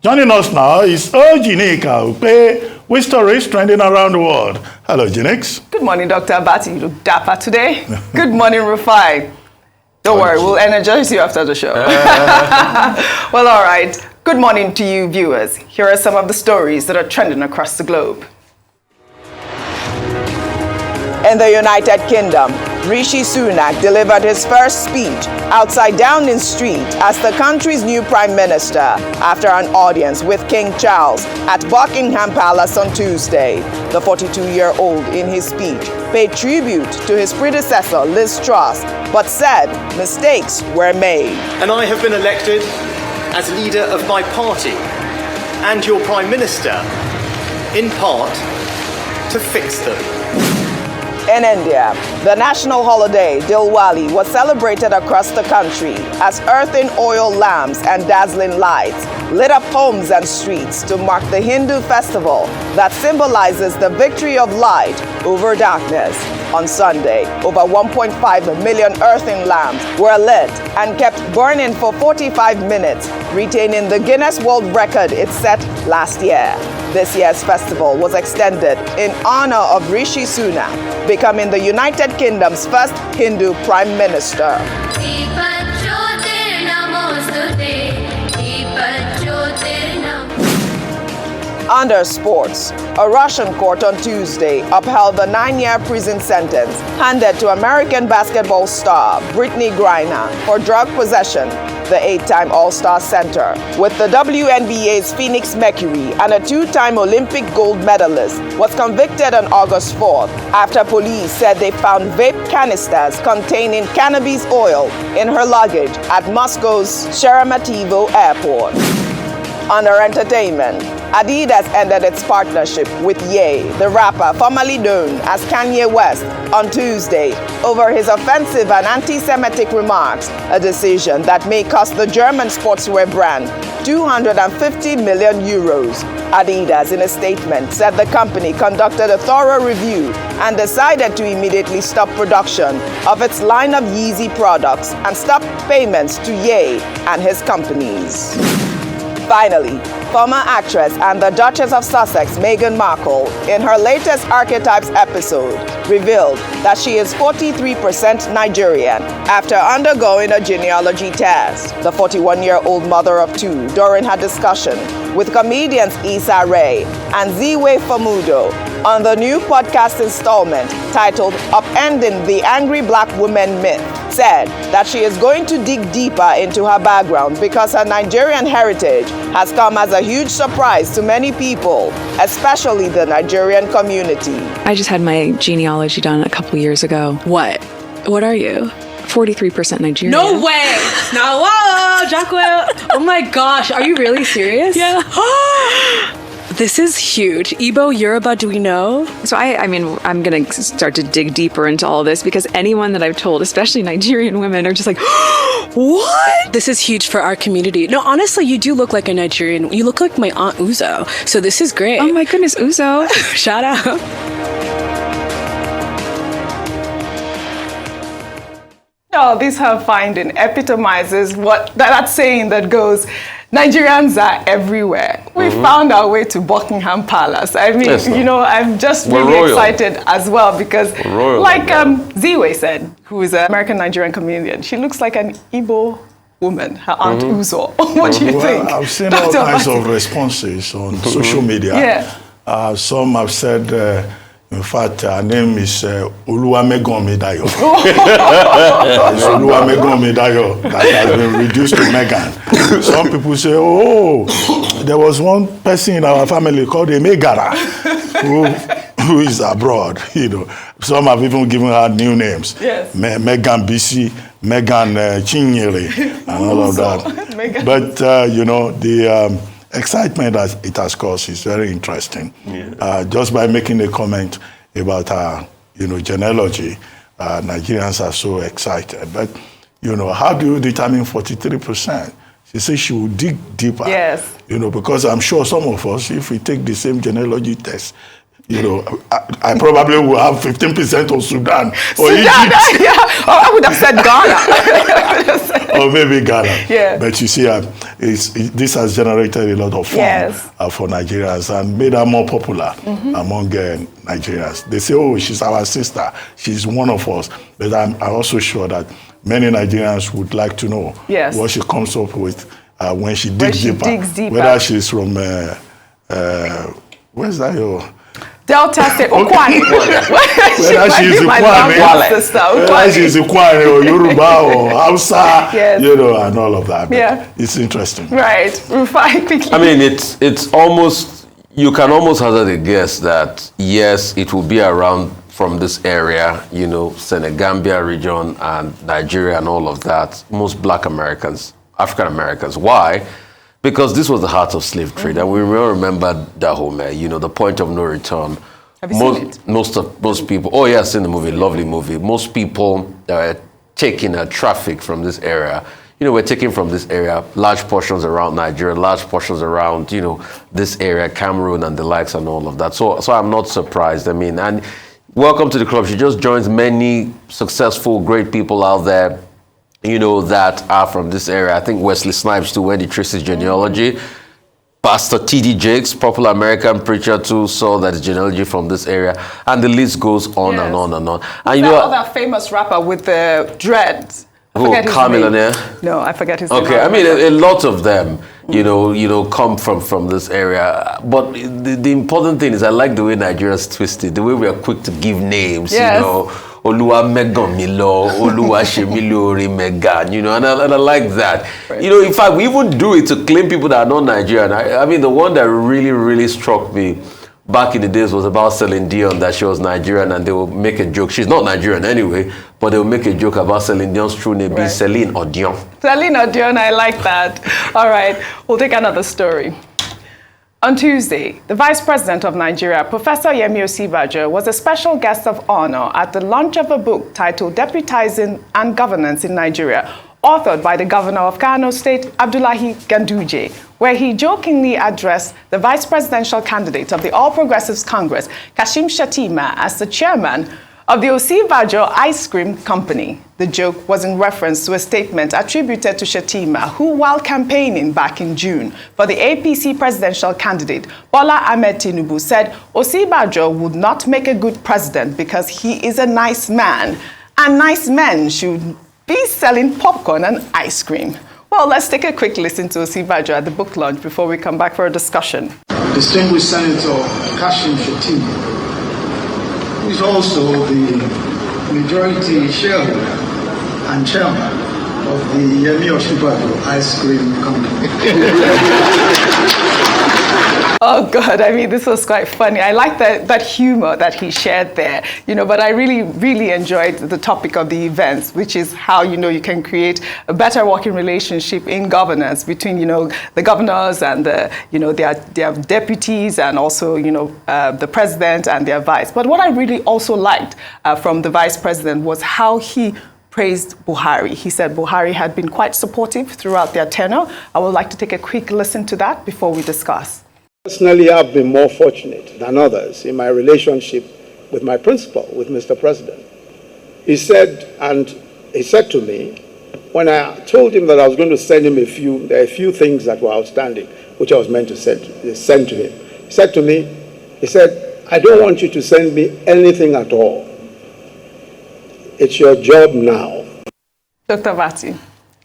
Joining us now is OjyOkpe, with stories trending around the world. Hello, Jinx. Good morning, Dr. Abati. You look dapper today. Good morning, Rufai. Don't worry, we'll energize you after the show. Well, all right. Good morning to you, viewers. Here are some of the stories that are trending across the globe. In the United Kingdom, Rishi Sunak delivered his first speech outside Downing Street as the country's new prime minister after an audience with King Charles at Buckingham Palace on Tuesday. The 42-year-old in his speech paid tribute to his predecessor, Liz Truss, but said mistakes were made. And I have been elected as leader of my party and your prime minister, in part, to fix them. In India, the national holiday, Diwali, was celebrated across the country as earthen oil lamps and dazzling lights lit up homes and streets to mark the Hindu festival that symbolizes the victory of light over darkness. On Sunday, over 1.5 million earthen lamps were lit and kept burning for 45 minutes, retaining the Guinness World Record it set last year. This year's festival was extended in honor of Rishi Sunak, becoming the United Kingdom's first Hindu Prime Minister. Under sports, a Russian court on Tuesday upheld the 9-year prison sentence handed to American basketball star Brittany Griner for drug possession. The 8-time All-Star center, with the WNBA's Phoenix Mercury and a 2-time Olympic gold medalist, was convicted on August 4th after police said they found vape canisters containing cannabis oil in her luggage at Moscow's Sheremetyevo airport. Under entertainment, Adidas ended its partnership with Ye, the rapper formerly known as Kanye West, on Tuesday over his offensive and anti-Semitic remarks, a decision that may cost the German sportswear brand 250 million euros. Adidas, in a statement, said the company conducted a thorough review and decided to immediately stop production of its line of Yeezy products and stop payments to Ye and his companies. Finally, former actress and the Duchess of Sussex, Meghan Markle, in her latest Archetypes episode, revealed that she is 43% Nigerian after undergoing a genealogy test. The 41-year-old mother of two, during her discussion with comedians Issa Rae and Ziwe Famudo on the new podcast installment titled Upending the Angry Black Woman Myth, said that she is going to dig deeper into her background because her Nigerian heritage has come as a huge surprise to many people, especially the Nigerian community. I just had my genealogy done a couple years ago. What? What are you? 43% Nigerian. No way! No, whoa, Jacqueline! Oh my gosh, are you really serious? Yeah. This is huge. Igbo, Yoruba, do we know? So I mean, I'm going to start to dig deeper into all this because anyone that I've told, especially Nigerian women, are just like, what? This is huge for our community. No, honestly, you do look like a Nigerian. You look like my Aunt Uzo. So this is great. Oh my goodness, Uzo. Shout out. Oh, this her finding epitomizes what that saying that goes, Nigerians are everywhere. We found our way to Buckingham Palace. I mean, you know, I'm just really excited as well because, like Ziwe said, who is an American-Nigerian comedian, she looks like an Igbo woman, her Aunt Uzo. What do you think? I've seen all kinds of responses on social media. Yeah. Some have said, in fact, her name is Oluwamegonmidayo. It's Oluwamegonmidayo that has been reduced to Meghan. Some people say, oh, there was one person in our family called a Megara who is abroad. You know, some have even given her new names. Yes. Meghan BC, Meghan Chinyere, and all of that. But, you know, the excitement that it has caused is very interesting. Yeah. Just by making a comment about our, you know, genealogy, Nigerians are so excited. But, you know, how do you determine 43%? She says she will dig deeper. Yes. You know, because I'm sure some of us, if we take the same genealogy test, you know, I probably will have 15% of Sudan or Sudan, Egypt. yeah. Oh, I would have said Ghana. Or maybe Ghana. Yeah. But you see, this has generated a lot of fun Yes. For Nigerians and made her more popular among Nigerians. They say, oh, she's our sister. She's one of us. But I'm also sure that many Nigerians would like to know what she comes up with when she digs deeper. Whether she's from, where's that your... Delta State, Okwani. Whether she's Okwani, whether she's Okwani or Yoruba or Hausa, you know, and all of that. But it's interesting. Right. Rufai, quickly. I mean, it's almost, you can almost hazard a guess that, yes, it will be around from this area, you know, Senegambia region and Nigeria and all of that, most black Americans, African Americans. Why? Because this was the heart of slave trade, and we will remember Dahomey, you know, the point of no return. Have you seen it? Most people, oh yeah, I've seen the movie, lovely movie. Most people that are taking traffic from this area, you know, we're taking from this area large portions around Nigeria, large portions around, you know, this area, Cameroon and the likes and all of that. So I'm not surprised. I mean, and welcome to the club. She just joins many successful, great people out there, you know, that are from this area. I think Wesley Snipes too, where he traces genealogy. Pastor T.D. Jakes, popular American preacher too, saw that genealogy from this area. And the list goes on and on and on. And you know, other famous rapper with the dreads. Who, Carmillionaire? No, I forget his name. Okay, I mean, a lot of them, you know, come from this area. But the important thing is I like the way Nigerians twist it, the way we are quick to give names, you know. Oluwa Meghan Milo, Oluwa Shemilori Meghan, you know, and I like that. Right. You know, in fact, we even do it to claim people that are not Nigerian. I mean, the one that really, really struck me back in the days was about Celine Dion, that she was Nigerian, and they will make a joke. She's not Nigerian anyway, but they will make a joke about Celine Dion's true name being Celine Odion. Celine Odion, I like that. All right, we'll take another story. On Tuesday, the Vice President of Nigeria, Professor Yemi Osinbajo, was a special guest of honor at the launch of a book titled Deputizing and Governance in Nigeria, authored by the Governor of Kano State, Abdullahi Ganduje, where he jokingly addressed the vice presidential candidate of the All Progressives Congress, Kashim Shettima, as the chairman of the Osinbajo Ice Cream Company. The joke was in reference to a statement attributed to Shettima, who, while campaigning back in June for the APC presidential candidate, Bola Ahmed Tinubu, said Osinbajo would not make a good president because he is a nice man, and nice men should be selling popcorn and ice cream. Well, let's take a quick listen to Osinbajo at the book launch before we come back for a discussion. Distinguished Senator Kashim Shettima, who is also the majority shareholder and chairman of the Yemi Osinbajo Ice Cream Company. Oh God, I mean, this was quite funny. I like that humor that he shared there, you know, but I really, really enjoyed the topic of the events, which is how, you know, you can create a better working relationship in governance between, you know, the governors and the, you know, their deputies and also, you know, the president and their vice. But what I really also liked from the vice president was how he praised Buhari. He said Buhari had been quite supportive throughout their tenure. I would like to take a quick listen to that before we discuss. Personally, I've been more fortunate than others in my relationship with my principal, with Mr. President. He said to me, when I told him that I was going to send him there are a few things that were outstanding, which I was meant to send to him. He said to me, I don't want you to send me anything at all. It's your job now. Dr. Vati.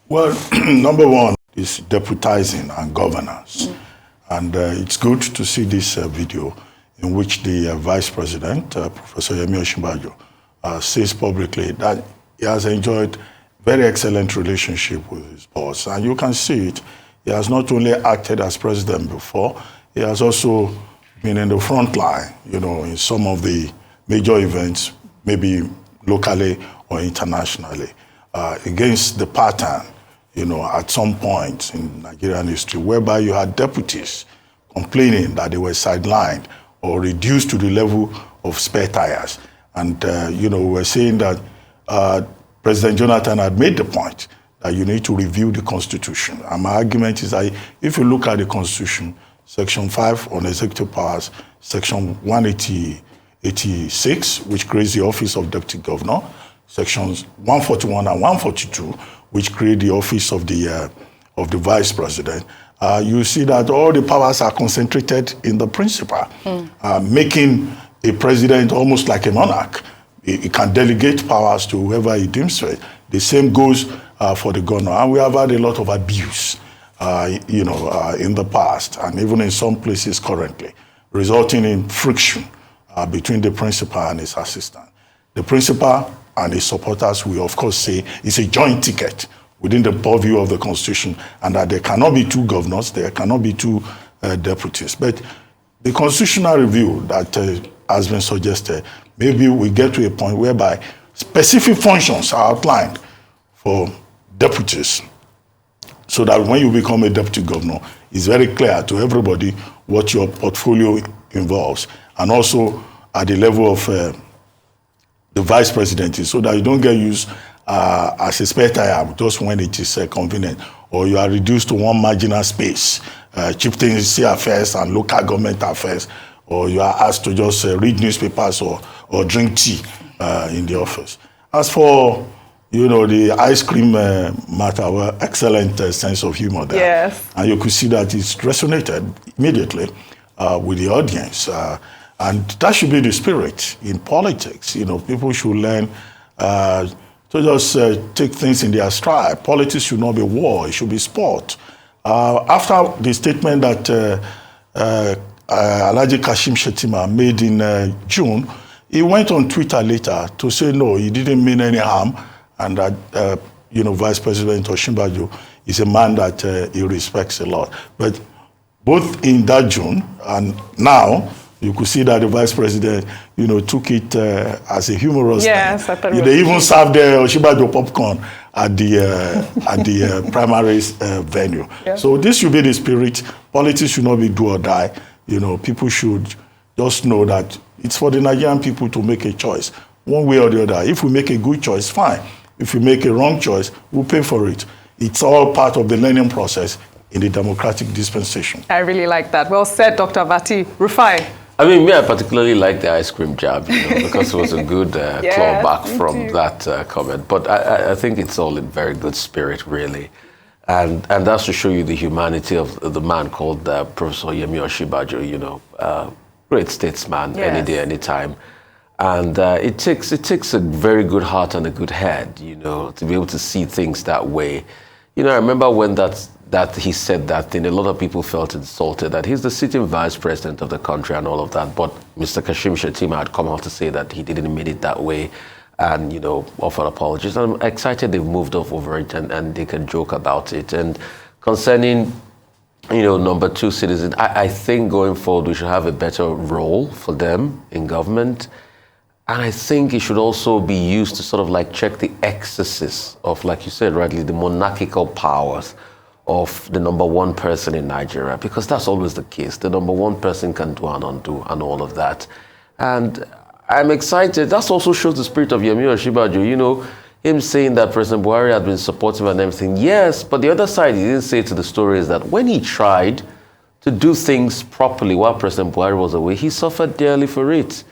Well, number one is deputizing and governance. And it's good to see this video in which the Vice President, Professor Yemi Osinbajo, says publicly that he has enjoyed very excellent relationship with his boss. And you can see it. He has not only acted as president before, he has also been in the front line, you know, in some of the major events, maybe locally or internationally, against the pattern, you know, at some point in Nigerian history, whereby you had deputies complaining that they were sidelined or reduced to the level of spare tires. And, you know, we were saying that President Jonathan had made the point that you need to review the Constitution. And my argument is that if you look at the Constitution, Section 5 on executive powers Section 186, which creates the office of Deputy Governor, Sections 141 and 142, which create the office of the Vice President, you see that all the powers are concentrated in the principal, making a president almost like a monarch. He can delegate powers to whoever he deems fit. The same goes for the governor. And we have had a lot of abuse, in the past, and even in some places currently, resulting in friction between the principal and his assistant. The principal and his supporters will, of course, say it's a joint ticket within the purview of the Constitution, and that there cannot be two governors, there cannot be two deputies. But the constitutional review that has been suggested, maybe we get to a point whereby specific functions are outlined for deputies, so that when you become a deputy governor, it's very clear to everybody what your portfolio involves, and also at the level of the vice presidency, so that you don't get used as a spare tire just when it is convenient, or you are reduced to one marginal space, chieftaincy affairs and local government affairs, or you are asked to just read newspapers or drink tea in the office. As for the ice cream matter, well, excellent sense of humor there. Yes. And you could see that it's resonated immediately with the audience. And that should be the spirit in politics. People should learn to just take things in their stride. Politics should not be war, it should be sport. After the statement that Alhaji Kashim Shettima made in June, he went on Twitter later to say no, he didn't mean any harm, and that Vice President Osinbajo is a man that he respects a lot. But both in that June and now, you could see that the Vice President, took it as a humorous thing. They even served the Osinbajo popcorn at the primaries venue. Yeah. So this should be the spirit. Politics should not be do or die. People should just know that it's for the Nigerian people to make a choice, one way or the other. If we make a good choice, fine. If we make a wrong choice, we'll pay for it. It's all part of the learning process in the democratic dispensation. I really like that. Well said, Dr. Vati. Rufai. I particularly like the ice cream jab, because it was a good clawback from that comment. But I think it's all in very good spirit, really. And that's to show you the humanity of the man called Professor Yemi Osinbajo, great statesman, yes. Any day, any time. And it takes a very good heart and a good head, to be able to see things that way. I remember when that he said that thing, a lot of people felt insulted that he's the sitting vice president of the country and all of that. But Mr. Kashim Shettima had come out to say that he didn't mean it that way, and offered apologies. I'm excited they've moved off over it and they can joke about it. And concerning number two citizens, I think going forward we should have a better role for them in government. And I think it should also be used to sort of check the excesses of, like you said rightly, the monarchical powers of the number one person in Nigeria, because that's always the case. The number one person can do and undo and all of that. And I'm excited. That also shows the spirit of Yemi Osinbajo. Him saying that President Buhari had been supportive and everything. Yes, but the other side he didn't say to the story is that when he tried to do things properly while President Buhari was away, he suffered dearly for it.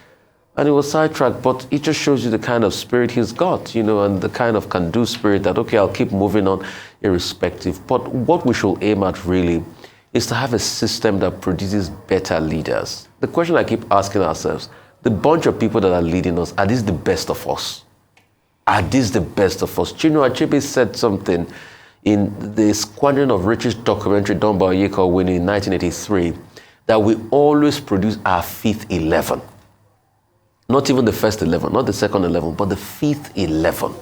And it was sidetracked, but it just shows you the kind of spirit he's got, and the kind of can-do spirit that, okay, I'll keep moving on irrespective. But what we should aim at really is to have a system that produces better leaders. The question I keep asking ourselves, the bunch of people that are leading us, are these the best of us? Are these the best of us? Chinua Achebe said something in the Squadron of Riches documentary done by OjyOkpe in 1983, that we always produce our fifth 11. Not even the first 11, not the second 11, but the fifth 11.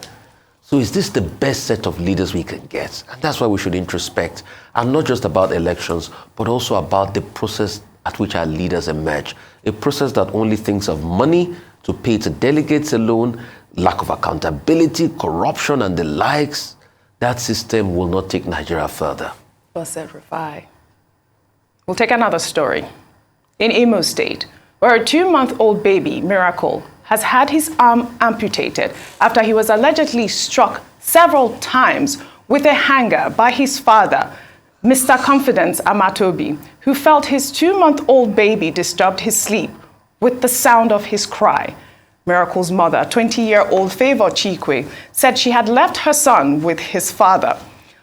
So is this the best set of leaders we can get? And that's why we should introspect. And not just about elections, but also about the process at which our leaders emerge. A process that only thinks of money to pay to delegates alone, lack of accountability, corruption, and the likes. That system will not take Nigeria further. Well said, Rufai. We'll take another story. In Imo State, where a 2-month-old baby, Markle, has had his arm amputated after he was allegedly struck several times with a hanger by his father. Mr. Confidence Amatobi, who felt his 2-month-old baby disturbed his sleep with the sound of his cry. Miracle's mother, 20-year-old Favor Chikwe, said she had left her son with his father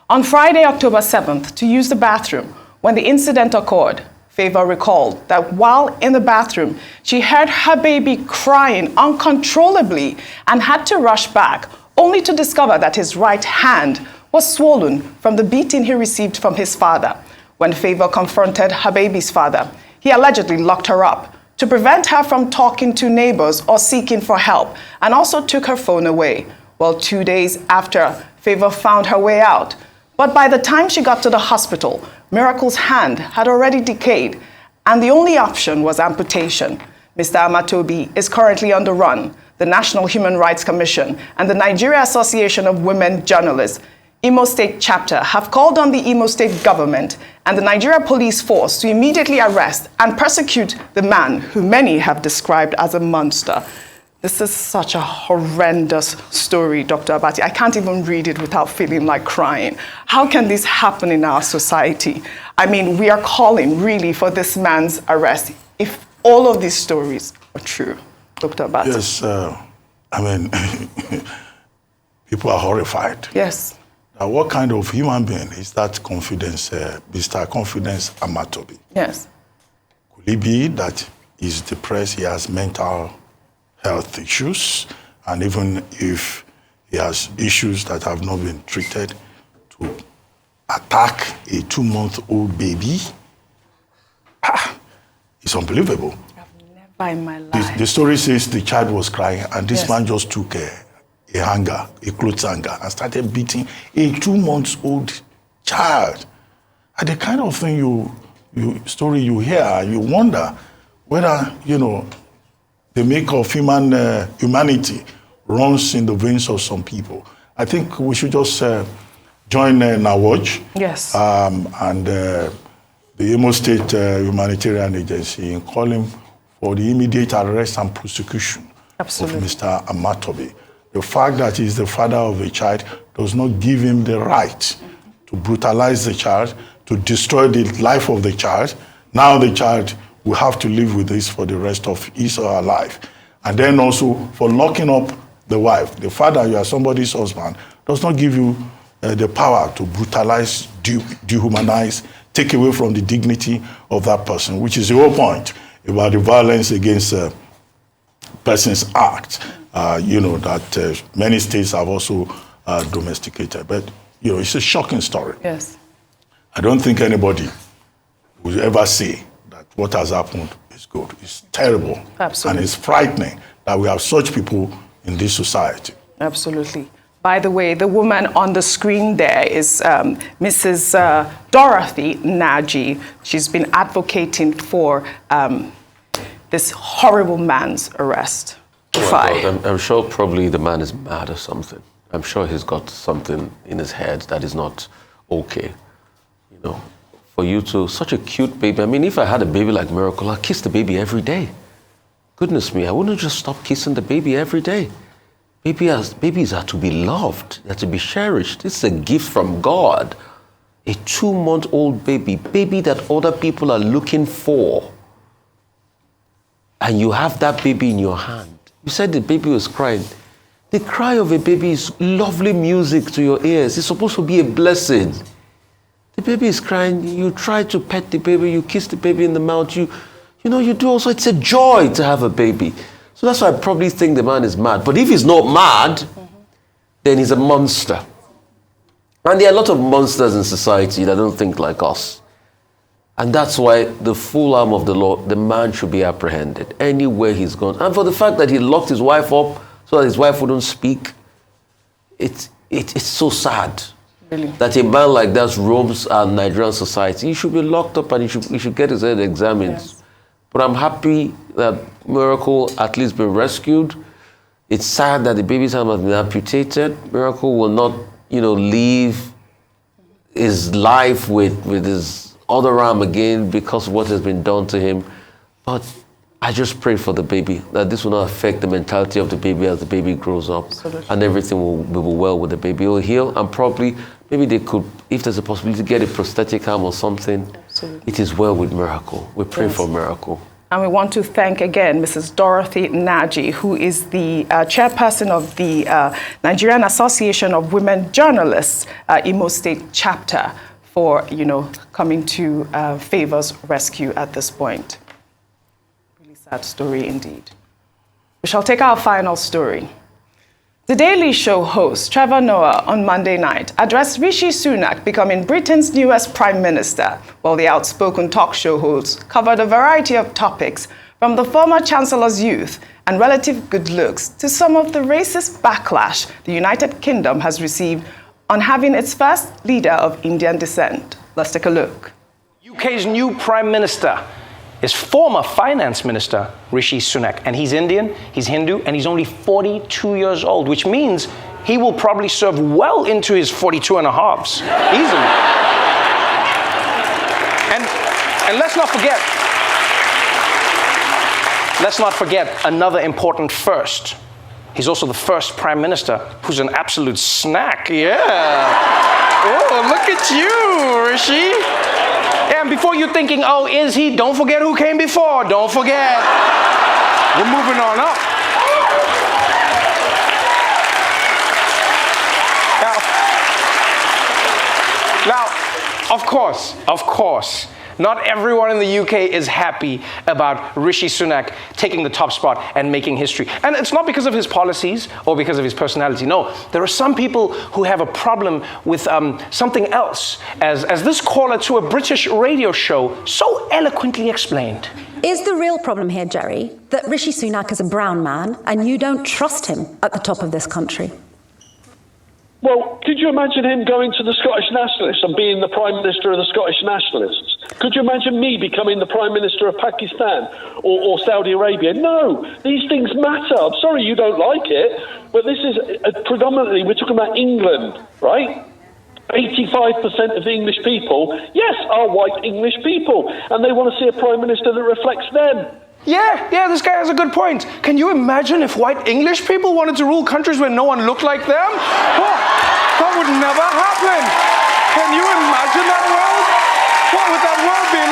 on Friday, October 7th, to use the bathroom. When the incident occurred, Favor recalled that while in the bathroom, she heard her baby crying uncontrollably and had to rush back, only to discover that his right hand was swollen from the beating he received from his father. When Favor confronted her baby's father, he allegedly locked her up to prevent her from talking to neighbors or seeking for help, and also took her phone away. Well, 2 days after, Favor found her way out. But by the time she got to the hospital, Miracle's hand had already decayed, and the only option was amputation. Mr. Amatobi is currently on the run. The National Human Rights Commission and the Nigeria Association of Women Journalists Imo State chapter have called on the Imo State government and the Nigeria police force to immediately arrest and persecute the man who many have described as a monster. This is such a horrendous story, Dr. Abati. I can't even read it without feeling like crying. How can this happen in our society? I mean, we are calling really for this man's arrest if all of these stories are true, Dr. Abati. Yes, I mean, people are horrified. Yes. What kind of human being is that Confidence, Mr. Confidence Amatobi? Yes. Could it be that he's depressed, he has mental health issues, and even if he has issues that have not been treated, to attack a 2-month-old baby? It's unbelievable. I've never in my life. The story says the child was crying, and this Yes. man just took a hanger, a clothes hanger, and started beating a 2-month-old child. And the kind of thing story you hear, you wonder whether, the make of humanity runs in the veins of some people. I think we should just join NAWAJ. Yes. And the Imo State Humanitarian Agency in calling for the immediate arrest and prosecution Absolutely. of Mr. Amatobi. The fact that he's the father of a child does not give him the right to brutalize the child, to destroy the life of the child. Now the child will have to live with this for the rest of his or her life. And then also for locking up the wife. The father, you are somebody's husband, does not give you the power to brutalize, dehumanize, take away from the dignity of that person, which is the whole point about the Violence Against Persons Act. That many states have also domesticated. But, it's a shocking story. Yes. I don't think anybody will ever say that what has happened is good. It's terrible. Absolutely. And it's frightening that we have such people in this society. Absolutely. By the way, the woman on the screen there is Mrs. Dorothy Naji. She's been advocating for this horrible man's arrest. I'm sure probably the man is mad or something. I'm sure he's got something in his head that is not okay. For you to, such a cute baby. I mean, if I had a baby like Miracle, I'd kiss the baby every day. Goodness me, I wouldn't just stop kissing the baby every day. Babies are to be loved, they're to be cherished. This is a gift from God. A 2-month-old baby that other people are looking for. And you have that baby in your hand. You said the baby was crying. The cry of a baby is lovely music to your ears. It's supposed to be a blessing. The baby is crying. You try to pet the baby. You kiss the baby in the mouth. You do also. It's a joy to have a baby. So that's why I probably think the man is mad. But if he's not mad, then he's a monster. And there are a lot of monsters in society that don't think like us. And that's why the full arm of the law, the man should be apprehended anywhere he's gone. And for the fact that he locked his wife up so that his wife wouldn't speak, it's so sad. Really? That a man like that roams our Nigerian society. He should be locked up and he should get his head examined. Yes. But I'm happy that Miracle at least been rescued. It's sad that the baby's arm has been amputated. Miracle will not, leave his life with his other arm again because of what has been done to him. But I just pray for the baby, that this will not affect the mentality of the baby as the baby grows up. Absolutely. And everything will be well with the baby. He'll heal, and probably maybe they could, if there's a possibility, get a prosthetic arm or something. Absolutely. It is well with Miracle. We pray for Miracle. And we want to thank again Mrs. Dorothy Naji, who is the chairperson of the Nigerian Association of Women Journalists, Imo State chapter, for coming to Favor's rescue at this point. Really sad story indeed. We shall take our final story. The Daily Show host Trevor Noah on Monday night addressed Rishi Sunak becoming Britain's newest Prime Minister, while the outspoken talk show host covered a variety of topics from the former Chancellor's youth and relative good looks to some of the racist backlash the United Kingdom has received on having its first leader of Indian descent. Let's take a look. UK's new Prime Minister is former Finance Minister Rishi Sunak, and he's Indian, he's Hindu, and he's only 42 years old, which means he will probably serve well into his 42 and a halves, easily. And let's not forget another important first. He's also the first Prime Minister who's an absolute snack, Oh, look at you, Rishi. And before you're thinking, oh, is he? Don't forget who came before. Don't forget. We're moving on up. Now, of course, not everyone in the UK is happy about Rishi Sunak taking the top spot and making history. And it's not because of his policies or because of his personality. No, there are some people who have a problem with something else, as this caller to a British radio show so eloquently explained. Is the real problem here, Jerry, that Rishi Sunak is a brown man and you don't trust him at the top of this country? Well, could you imagine him going to the Scottish Nationalists and being the Prime Minister of the Scottish Nationalists? Could you imagine me becoming the Prime Minister of Pakistan or Saudi Arabia? No, these things matter. I'm sorry you don't like it, but this is predominantly, we're talking about England, right? 85% of the English people, yes, are white English people, and they want to see a Prime Minister that reflects them. Yeah, this guy has a good point. Can you imagine if white English people wanted to rule countries where no one looked like them? Oh, that would never happen. Can you imagine that world? What would that world be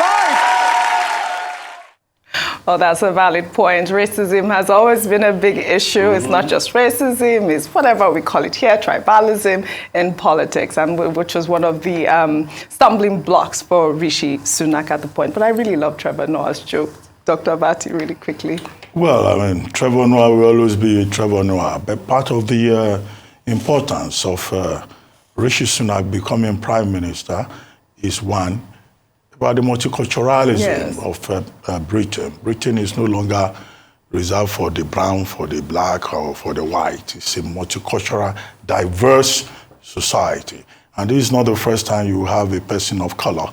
like? Well, that's a valid point. Racism has always been a big issue. It's not just racism, it's whatever we call it here, tribalism in politics, and which was one of the stumbling blocks for Rishi Sunak at the point. But I really love Trevor Noah's joke. Dr. Abati, really quickly. Well, I mean, Trevor Noah will always be Trevor Noah, but part of the importance of Rishi Sunak becoming Prime Minister is one, about the multiculturalism of Britain. Britain is no longer reserved for the brown, for the black, or for the white. It's a multicultural, diverse society. And this is not the first time you have a person of color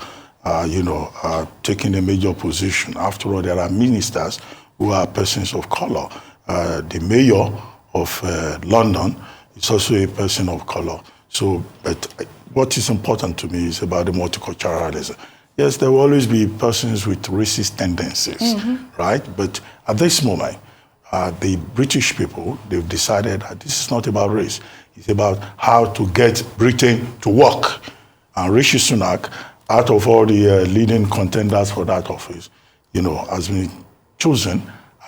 taking a major position. After all, there are ministers who are persons of color. The mayor of London is also a person of color. So, but what is important to me is about the multiculturalism. Yes, there will always be persons with racist tendencies, right? But at this moment, the British people, they've decided that this is not about race. It's about how to get Britain to work. And Rishi Sunak, out of all the leading contenders for that office, has been chosen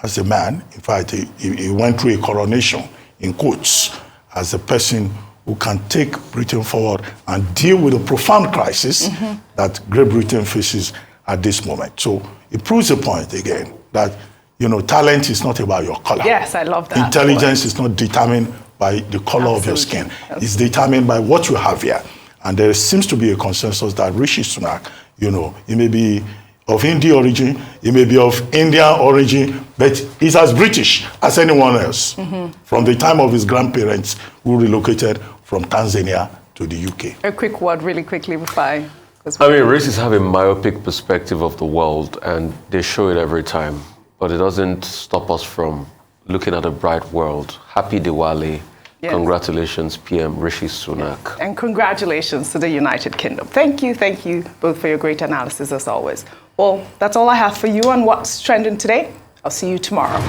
as a man. In fact, he went through a coronation, in quotes, as a person who can take Britain forward and deal with the profound crisis that Great Britain faces at this moment. So it proves the point again that, talent is not about your color. Yes, I love that. Intelligence is not determined by the color of your skin. It's determined by what you have here. And there seems to be a consensus that Rishi Sunak, he may be of Indian origin, he may be of Indian origin, but he's as British as anyone else from the time of his grandparents who relocated from Tanzania to the UK. A quick word really quickly before I... racists have a myopic perspective of the world, and they show it every time. But it doesn't stop us from looking at a bright world. Happy Diwali. Yes. Congratulations, PM Rishi Sunak. Yes. And congratulations to the United Kingdom. Thank you both for your great analysis as always. Well, that's all I have for you on what's trending today. I'll see you tomorrow.